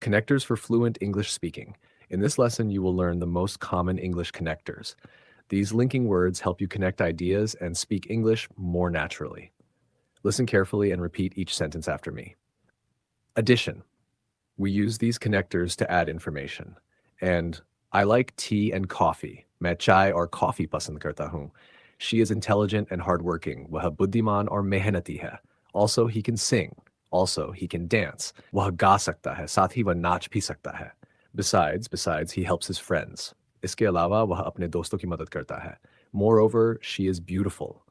Connectors for fluent English speaking. In this lesson, you will learn the most common English connectors. These linking words help you connect ideas and speak English more naturally. Listen carefully and repeat each sentence after me. Addition. We use these connectors to add information. And I like tea and coffee. मैं चाय और coffee पसंद करता हूँ. She is intelligent and hardworking. वह बुद्धिमान और मेहनती है. Also, he can sing. Also, he can dance. वह गा सकता है. साथ ही वह नाच भी सकता है. Besides, he helps his friends. इसके अलावा वह अपने दोस्तों की मदद करता है. Moreover, she is beautiful.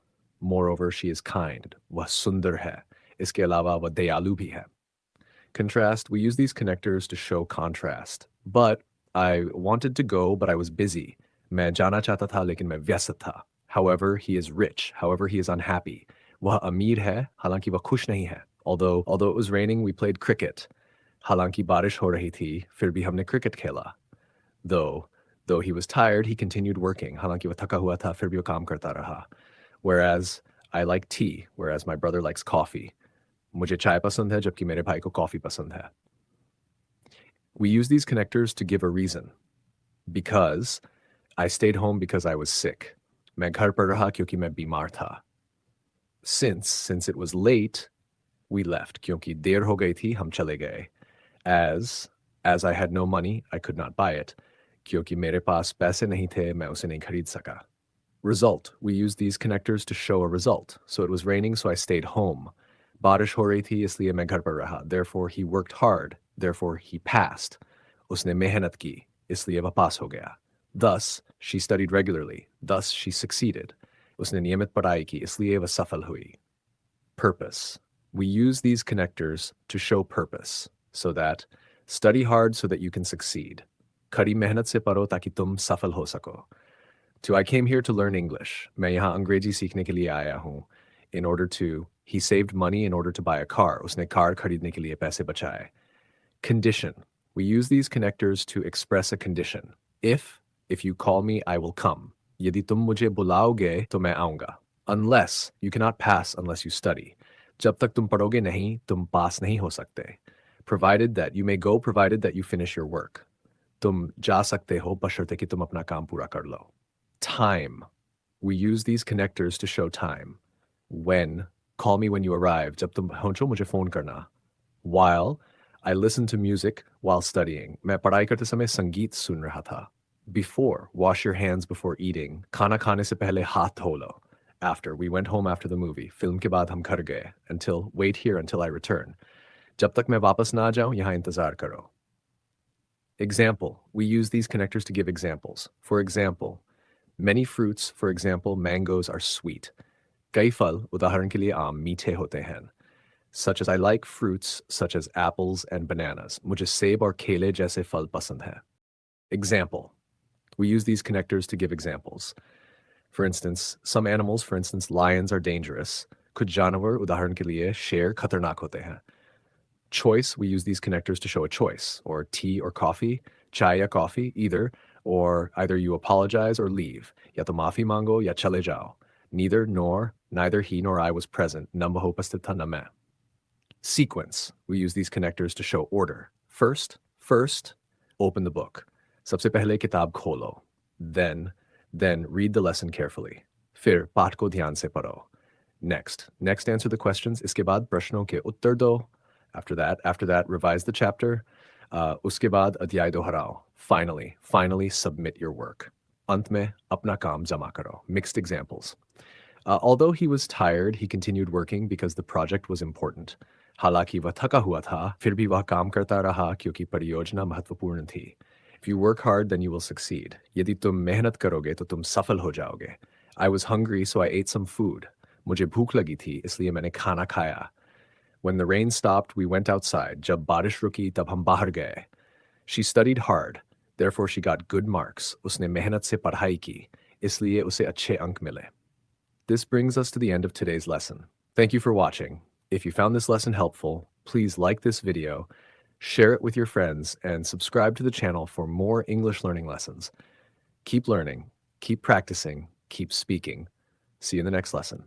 Moreover, she is kind. वह सुंदर है. इसके अलावा वह दयालु भी है. Contrast, we use these connectors to show contrast. But I wanted to go, but I was busy. मैं जाना चाहता था, लेकिन मैं व्यस्त था. However, he is rich. However, he is unhappy. वह अमीर है, हालांकि वह खुश नहीं है. Although it was raining, we played cricket. हालांकि बारिश हो रही थी, फिर भी हमने cricket खेला. Though he was tired, he continued working. हालांकि वह थका हुआ था, फिर भी वह काम करता रहा. Whereas I like tea, whereas my brother likes coffee. मुझे चाय पसंद है जबकि मेरे भाई को कॉफी पसंद है. We use these connectors to give a reason. Because I stayed home because I was sick. मैं घर पर रहा क्योंकि मैं बीमार था. Since it was late, we left. क्योंकि देर हो गई थी, हम चले गए. As I had no money, I could not buy it. क्योंकि मेरे पास पैसे नहीं थे, मैं उसे नहीं खरीद सका. Result. We use these connectors to show a result. So it was raining, so I stayed home. बारिश हो रही थी, इसलिए मैं घर पर रहा. Therefore, he worked hard. Therefore, he passed. उसने मेहनत की, इसलिए वह पास हो गया. Thus, she studied regularly. Thus, she succeeded. उसने नियमित पढ़ाई की, इसलिए वह सफल हुई. Purpose. We use these connectors to show purpose. So that, study hard so that you can succeed. कड़ी मेहनत से पढ़ो ताकि तुम सफल हो सको. To I came here to learn English. मैं यहाँ अंग्रेजी सीखने के लिए आया हूँ. In order to, he saved money in order to buy a car. उसने कार खरीदने के लिए पैसे बचाए. Condition. We use these connectors to express a condition. If you call me, I will come. यदि तुम मुझे बुलाओगे, तो मैं आऊँगा. Unless, you cannot pass unless you study. जब तक तुम पढ़ोगे नहीं, तुम पास नहीं हो सकते. Provided that, you may go provided that you finish your work. तुम जा सकते हो बशर्ते कि तुम अपना काम पूरा कर लो. Time. We use these connectors to show time. When, call me when you arrive. जब तुम पहुंचो मुझे फोन करना. While, I listen to music while studying. मैं पढ़ाई करते समय संगीत सुन रहा था. Before, wash your hands before eating. खाना खाने से पहले हाथ धो लो. After, we went home after the movie. Film के बाद हम घर गए. Until, wait here until I return. जब तक मैं वापस ना आ जाऊं, यहाँ इंतजार करो. Example. We use these connectors to give examples. For example, many fruits, for example, mangoes, are sweet. कई फल, उदाहरण के लिए आम, मीठे होते हैं. Such as I like fruits such as apples and bananas. मुझे सेब और केले जैसे फल पसंद है. Example. We use these connectors to give examples. For instance, some animals, for instance, lions, are dangerous. कुछ जानवर, उदाहरण के लिए शेर, खतरनाक होते हैं. Choice, we use these connectors to show a choice, or tea or coffee, chai ya coffee, either you apologize or leave. Ya to maafi mango ya chale jao. Neither he nor I was present. Na maho upasthit tha na main. Sequence, we use these connectors to show order. First, open the book. सबसे पहले किताब खोलो. Then read the lesson carefully. फिर पाठ को ध्यान से पढ़ो. Next, answer the questions. इसके बाद प्रश्नों के उत्तर दो. After that, revise the chapter. उसके बाद अध्याय दोहराओ. Finally, submit your work. अंत में अपना काम जमा करो. Mixed examples. Although he was tired, he continued working because the project was important. हालांकि वह थका हुआ था, फिर भी वह काम करता रहा क्योंकि परियोजना महत्वपूर्ण थी. If you work hard, then you will succeed. यदि तुम मेहनत करोगे, तो तुम सफल हो जाओगे. I was hungry, so I ate some food. मुझे भूख लगी थी, इसलिए मैंने खाना खाया. When the rain stopped, we went outside. जब बारिश रुकी, तब हम बाहर गए. She studied hard. Therefore, she got good marks. उसने मेहनत से पढ़ाई की, इसलिए उसे अच्छे अंक मिले. This brings us to the end of today's lesson. Thank you for watching. If you found this lesson helpful, please like this video, share it with your friends, and subscribe to the channel for more English learning lessons. Keep learning, keep practicing, keep speaking. See you in the next lesson.